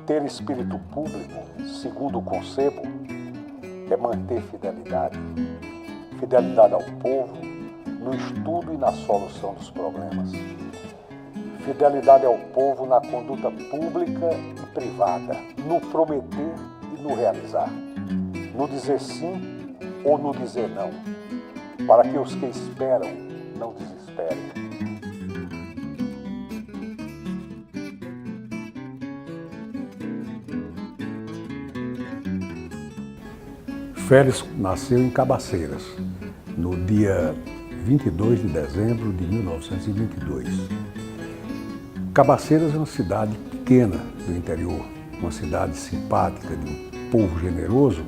Ter espírito público, segundo o concebo, é manter fidelidade. Fidelidade ao povo, no estudo e na solução dos problemas. Fidelidade ao povo na conduta pública e privada, no prometer e no realizar, no dizer sim ou no dizer não, para que os que esperam não desesperem. Félix nasceu em Cabaceiras, no dia 22 de dezembro de 1922. Cabaceiras é uma cidade pequena do interior, uma cidade simpática, de um povo generoso,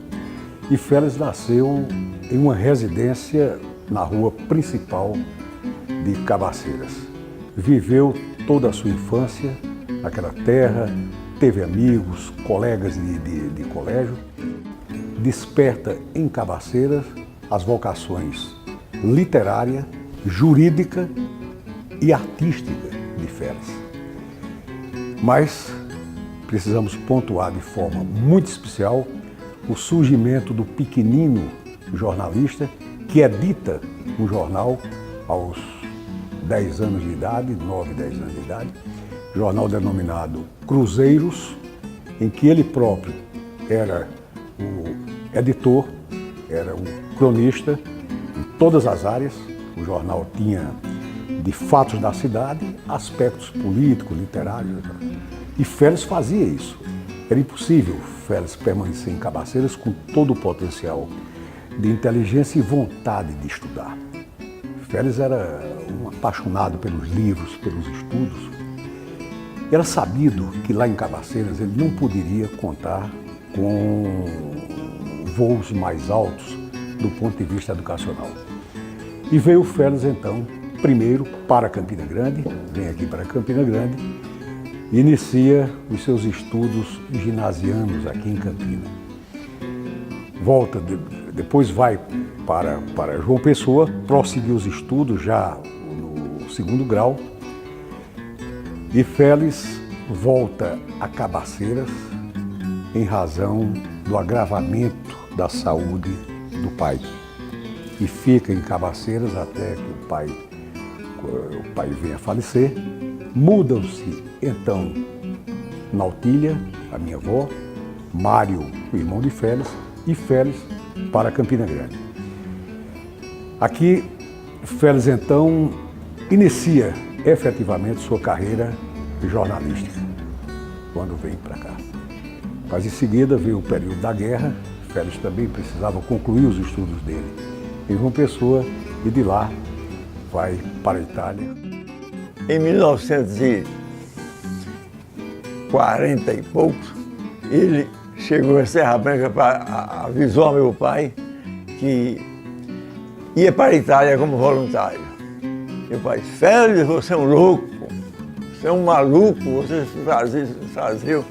e Félix nasceu em uma residência na rua principal de Cabaceiras. Viveu toda a sua infância naquela terra, teve amigos, colegas de colégio. Desperta em Cabaceiras as vocações literária, jurídica e artística de Félix. Mas precisamos pontuar de forma muito especial o surgimento do pequenino jornalista que edita um jornal aos 10 anos de idade, 9, 10 anos de idade, jornal denominado Cruzeiros, em que ele próprio era o editor, era um cronista em todas as áreas. O jornal tinha de fatos da cidade, aspectos políticos, literários. E Félix fazia isso. Era impossível Félix permanecer em Cabaceiras com todo o potencial de inteligência e vontade de estudar. Félix era um apaixonado pelos livros, pelos estudos. Era sabido que lá em Cabaceiras ele não poderia contar com voos mais altos do ponto de vista educacional. E veio o Félix, então, primeiro para Campina Grande, vem aqui para Campina Grande, e inicia os seus estudos ginasianos aqui em Campina. Volta, depois vai para João Pessoa, prosseguir os estudos já no 2º grau, e Félix volta a Cabaceiras em razão do agravamento da saúde do pai. E fica em Cabaceiras até que o pai venha a falecer. Mudam-se, então, Nautília, a minha avó, Mário, o irmão de Félix, e Félix para Campina Grande. Aqui, Félix, então, inicia efetivamente sua carreira jornalística, quando vem para cá. Mas em seguida veio o período da guerra. Félix também precisava concluir os estudos dele em João Pessoa e de lá vai para a Itália. Em 1940 e poucos, ele chegou a Serra Branca para avisou ao meu pai que ia para a Itália como voluntário. Meu pai, Félix, você é um louco, você é um maluco, você fazer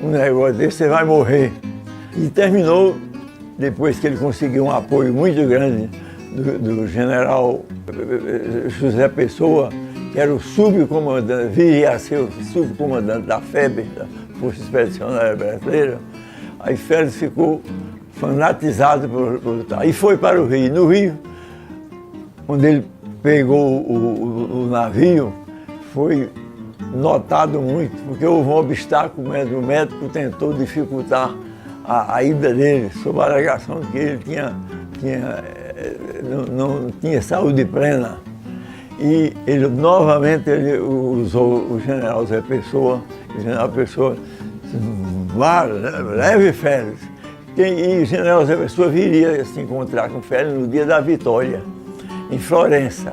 um negócio desse, você vai morrer. E terminou, depois que ele conseguiu um apoio muito grande do general José Pessoa, que era o subcomandante, viria a ser o subcomandante da FEB, da Força Expedicionária Brasileira. Aí Félix ficou fanatizado por lutar. E foi para o Rio. No Rio, onde ele pegou o navio, foi notado muito, porque houve um obstáculo, o médico tentou dificultar a ida dele, sob a alegação de que ele não tinha saúde plena. E ele novamente usou o general Zé Pessoa, o general Pessoa disse, vá, leve Félix. E o general Zé Pessoa viria se encontrar com Félix no dia da vitória, em Florença.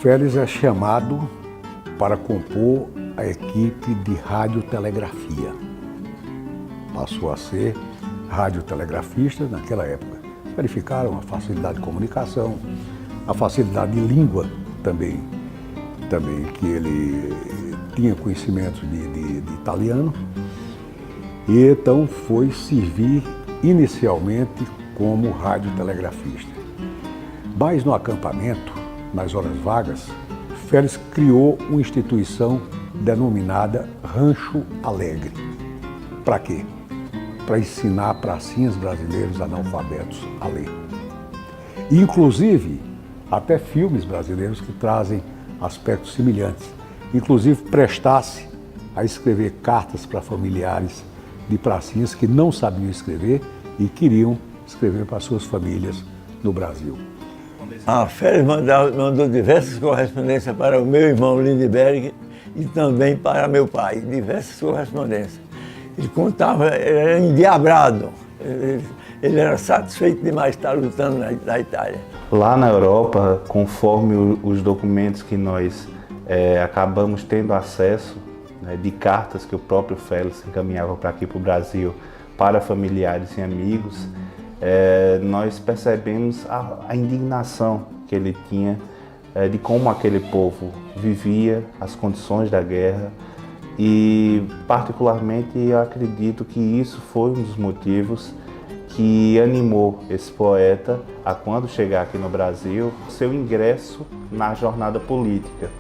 Félix é chamado para compor a equipe de radiotelegrafia. Passou a ser radiotelegrafista naquela época. Verificaram a facilidade de comunicação, a facilidade de língua também que ele tinha conhecimento de italiano. E então foi servir inicialmente como radiotelegrafista. Mas no acampamento, nas horas vagas, Félix criou uma instituição denominada Rancho Alegre. Para quê? Para ensinar pracinhas brasileiros analfabetos a ler. Inclusive, até filmes brasileiros que trazem aspectos semelhantes. Inclusive, prestasse a escrever cartas para familiares de pracinhas que não sabiam escrever e queriam escrever para suas famílias no Brasil. A Félix mandou diversas correspondências para o meu irmão Lindbergh e também para meu pai, diversas correspondências. Ele contava, ele era endiabrado, ele era satisfeito demais estar lutando na Itália. Lá na Europa, conforme os documentos que nós acabamos tendo acesso, né, de cartas que o próprio Félix encaminhava para aqui para o Brasil, para familiares e amigos, nós percebemos a indignação que ele tinha de como aquele povo vivia as condições da guerra e, particularmente, eu acredito que isso foi um dos motivos que animou esse poeta a, quando chegar aqui no Brasil, seu ingresso na jornada política.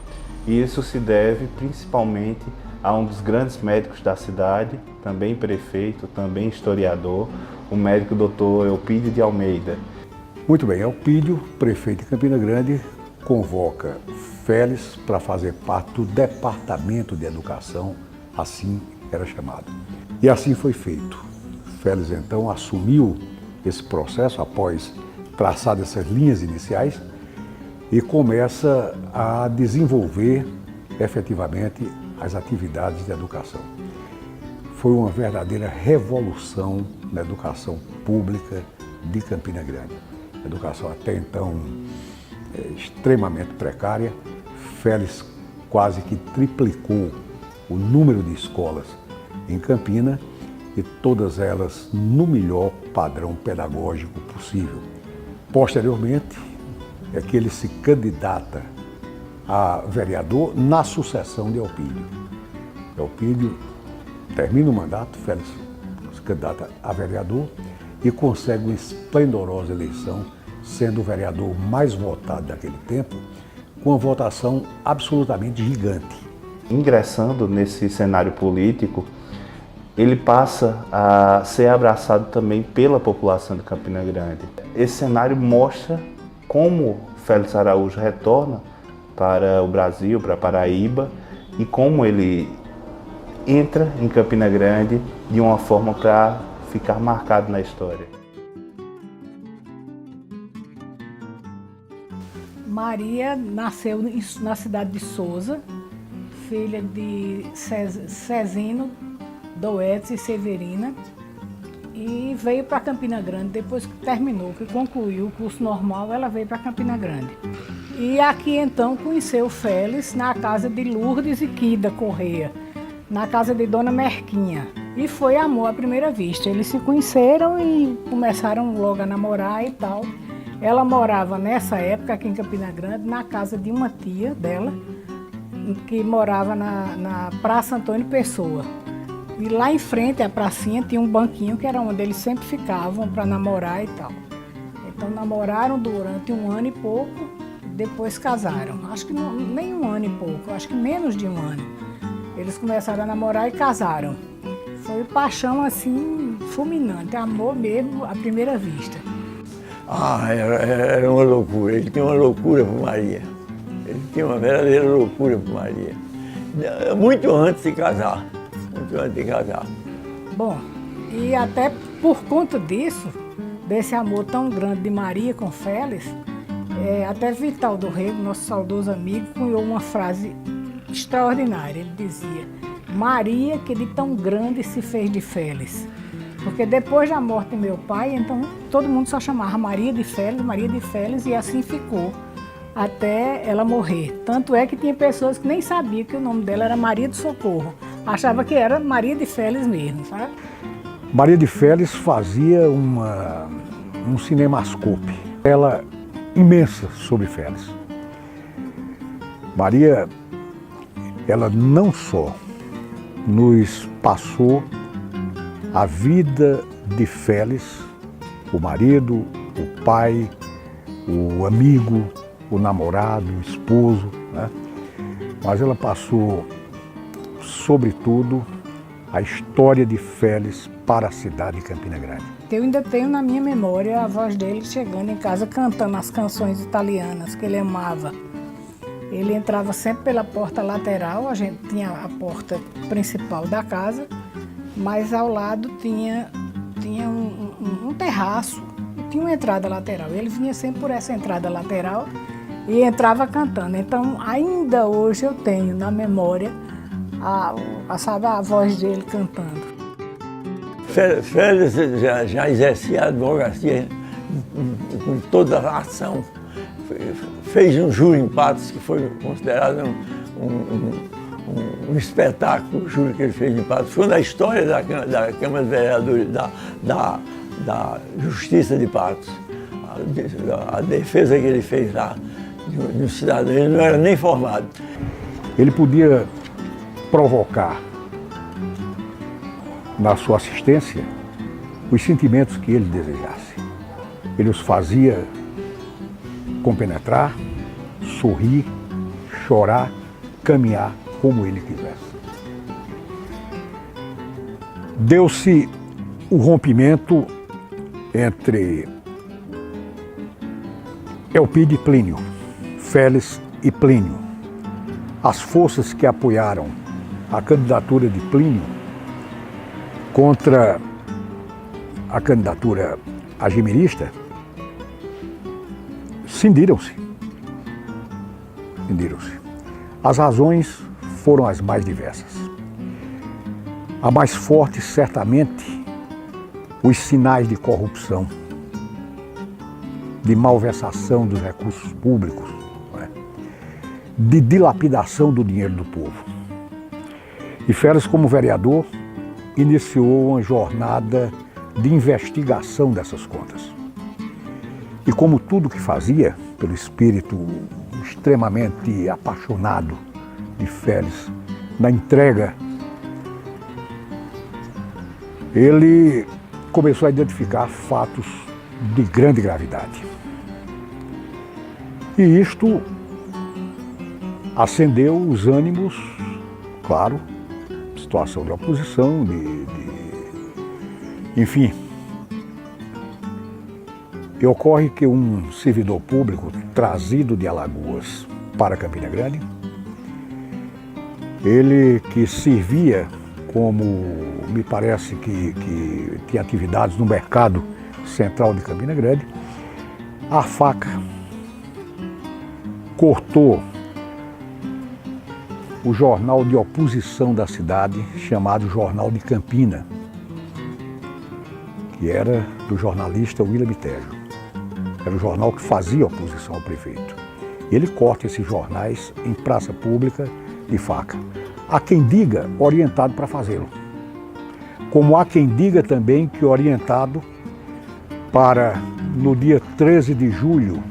E isso se deve principalmente a um dos grandes médicos da cidade, também prefeito, também historiador, o médico Dr. Elpidio de Almeida. Muito bem, Elpidio, prefeito de Campina Grande, convoca Félix para fazer parte do Departamento de Educação, assim era chamado. E assim foi feito. Félix, então, assumiu esse processo após traçar essas linhas iniciais e começa a desenvolver efetivamente as atividades de educação. Foi uma verdadeira revolução na educação pública de Campina Grande. A educação até então extremamente precária. Félix quase que triplicou o número de escolas em Campina e todas elas no melhor padrão pedagógico possível. Posteriormente, é que ele se candidata a vereador na sucessão de Elpidio. Elpidio termina o mandato, Félix se candidata a vereador e consegue uma esplendorosa eleição, sendo o vereador mais votado daquele tempo, com uma votação absolutamente gigante. Ingressando nesse cenário político, ele passa a ser abraçado também pela população de Campina Grande. Esse cenário mostra como Félix Araújo retorna para o Brasil, para Paraíba, e como ele entra em Campina Grande de uma forma para ficar marcado na história. Maria nasceu na cidade de Souza, filha de Cezino, Doetes e Severina, e veio para Campina Grande depois que terminou, que concluiu o curso normal, ela veio para Campina Grande. E aqui então conheceu o Félix na casa de Lourdes e Quida Correia, na casa de Dona Merquinha. E foi amor à primeira vista. Eles se conheceram e começaram logo a namorar e tal. Ela morava nessa época aqui em Campina Grande, na casa de uma tia dela, que morava na Praça Antônio Pessoa. E lá em frente, a pracinha, tinha um banquinho que era onde eles sempre ficavam para namorar e tal. Então namoraram durante 1 ano e pouco, depois casaram. Acho que nem 1 ano e pouco, acho que menos de 1 ano. Eles começaram a namorar e casaram. Foi paixão assim, fulminante, amor mesmo à primeira vista. Era uma loucura, ele tinha uma loucura por Maria. Ele tinha uma verdadeira loucura por Maria. Muito antes de casar. Bom, e até por conta disso, desse amor tão grande de Maria com Félix, até Vital do Rego, nosso saudoso amigo, cunhou uma frase extraordinária. Ele dizia: Maria que de tão grande se fez de Félix. Porque depois da morte de meu pai, então todo mundo só chamava Maria de Félix, e assim ficou até ela morrer. Tanto é que tinha pessoas que nem sabiam que o nome dela era Maria do Socorro. Achava que era Maria de Félix mesmo, sabe? Maria de Félix fazia um cinemascope, ela imensa sobre Félix. Maria, ela não só nos passou a vida de Félix, o marido, o pai, o amigo, o namorado, o esposo, né? Mas ela passou, sobretudo, a história de Félix para a cidade de Campina Grande. Eu ainda tenho na minha memória a voz dele chegando em casa cantando as canções italianas que ele amava. Ele entrava sempre pela porta lateral, a gente tinha a porta principal da casa, mas ao lado tinha um terraço e tinha uma entrada lateral. Ele vinha sempre por essa entrada lateral e entrava cantando. Então, ainda hoje eu tenho na memória a voz dele cantando. Félix já exercia a advocacia com toda a ação. Fez um júri em Patos, que foi considerado um espetáculo, o júri que ele fez em Patos. Foi na história da Câmara de Vereadores, da Justiça de Patos. A defesa que ele fez lá de um cidadão, ele não era nem formado. Ele podia provocar na sua assistência os sentimentos que ele desejasse. Ele os fazia compenetrar, sorrir, chorar, caminhar como ele quisesse. Deu-se o rompimento entre Elpidio e Plínio, Félix e Plínio. As forças que apoiaram a candidatura de Plínio contra a candidatura agimirista cindiram-se. As razões foram as mais diversas. A mais forte, certamente, os sinais de corrupção, de malversação dos recursos públicos, de dilapidação do dinheiro do povo. E Félix, como vereador, iniciou uma jornada de investigação dessas contas. E como tudo que fazia, pelo espírito extremamente apaixonado de Félix, na entrega, ele começou a identificar fatos de grande gravidade. E isto acendeu os ânimos, claro, situação de oposição, enfim. E ocorre que um servidor público trazido de Alagoas para Campina Grande, ele que servia como, me parece que tinha atividades no mercado central de Campina Grande, a faca cortou o jornal de oposição da cidade, chamado Jornal de Campina, que era do jornalista William Tejo. Era o jornal que fazia oposição ao prefeito. E ele corta esses jornais em praça pública de faca. Há quem diga orientado para fazê-lo. Como há quem diga também que orientado para, no dia 13 de julho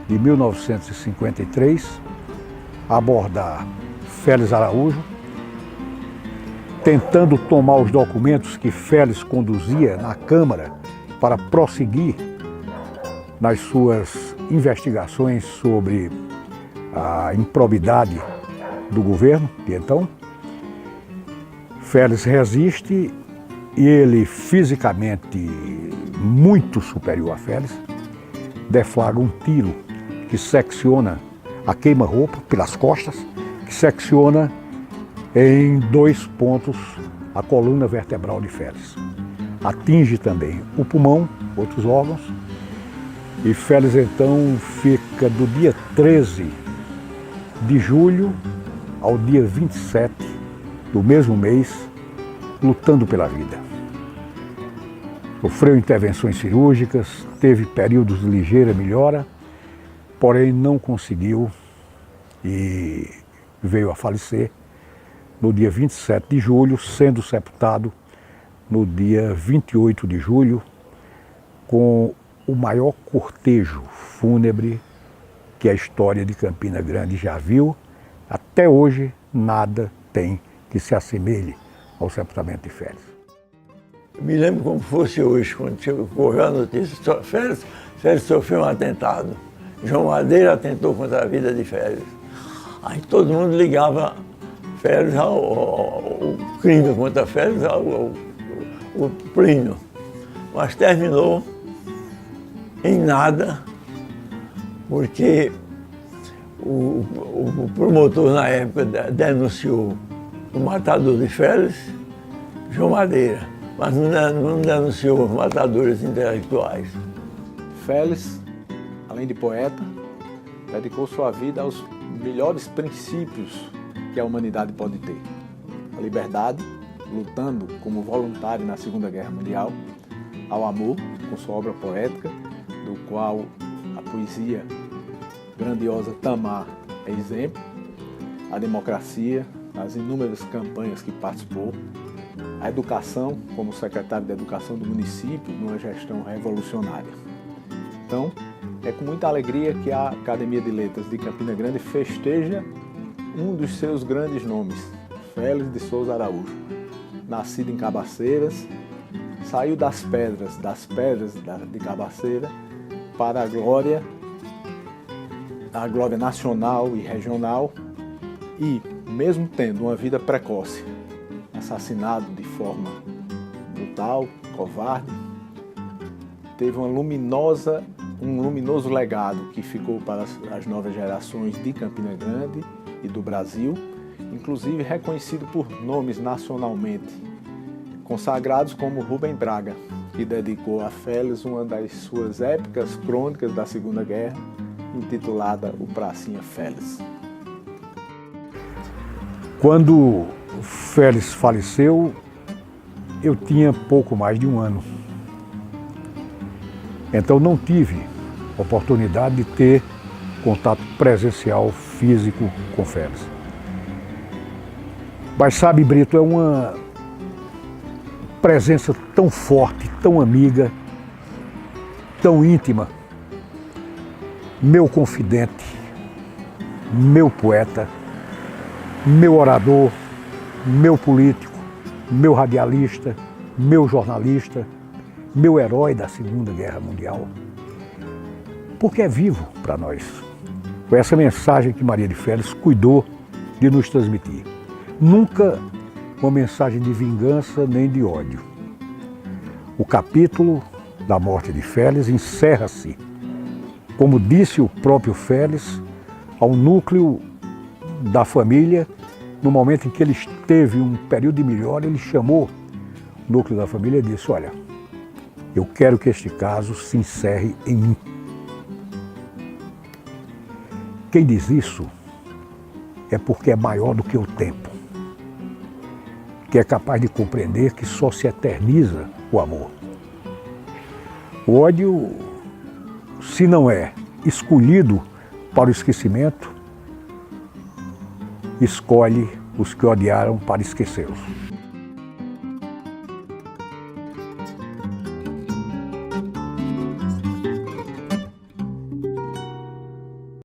de 1953, abordar Félix Araújo, tentando tomar os documentos que Félix conduzia na Câmara para prosseguir nas suas investigações sobre a improbidade do governo de então. Félix resiste e ele, fisicamente muito superior a Félix, deflagra um tiro que secciona a queima-roupa pelas costas, que secciona em 2 pontos a coluna vertebral de Félix. Atinge também o pulmão, outros órgãos, e Félix então fica do dia 13 de julho ao dia 27 do mesmo mês lutando pela vida. Sofreu intervenções cirúrgicas, teve períodos de ligeira melhora, porém não conseguiu e veio a falecer no dia 27 de julho, sendo sepultado no dia 28 de julho, com o maior cortejo fúnebre que a história de Campina Grande já viu. Até hoje, nada tem que se assemelhe ao sepultamento de Félix. Me lembro como fosse hoje, quando ocorreu a notícia. Félix sofreu um atentado. João Madeira atentou contra a vida de Félix. Aí todo mundo ligava Félix ao crime contra Félix, o Plínio. Mas terminou em nada, porque o promotor na época denunciou o matador de Félix, João Madeira, mas não denunciou os matadores intelectuais. Félix, além de poeta, dedicou sua vida aos melhores princípios que a humanidade pode ter. A liberdade, lutando como voluntário na Segunda Guerra Mundial, ao amor, com sua obra poética, do qual a poesia grandiosa Tamar é exemplo, a democracia, as inúmeras campanhas que participou, a educação, como secretário de Educação do município, numa gestão revolucionária. Então, é com muita alegria que a Academia de Letras de Campina Grande festeja um dos seus grandes nomes, Félix de Souza Araújo. Nascido em Cabaceiras, saiu das pedras de Cabaceira para a glória nacional e regional e, mesmo tendo uma vida precoce, assassinado de forma brutal, covarde, teve um luminoso legado que ficou para as novas gerações de Campina Grande e do Brasil, inclusive reconhecido por nomes nacionalmente consagrados como Rubem Braga, que dedicou a Félix uma das suas épicas crônicas da Segunda Guerra, intitulada O Pracinha Félix. Quando Félix faleceu, eu tinha pouco mais de um ano. Então não tive oportunidade de ter contato presencial, físico com Félix. Mas sabe, Brito, é uma presença tão forte, tão amiga, tão íntima. Meu confidente, meu poeta, meu orador, meu político, meu radialista, meu jornalista, meu herói da Segunda Guerra Mundial. Porque é vivo para nós. Foi essa mensagem que Maria de Félix cuidou de nos transmitir. Nunca uma mensagem de vingança nem de ódio. O capítulo da morte de Félix encerra-se, como disse o próprio Félix, ao núcleo da família. No momento em que ele esteve um período de melhora, ele chamou o núcleo da família e disse: olha, eu quero que este caso se encerre em mim. Quem diz isso é porque é maior do que o tempo, que é capaz de compreender que só se eterniza o amor. O ódio, se não é escolhido para o esquecimento, escolhe os que odiaram para esquecê-los.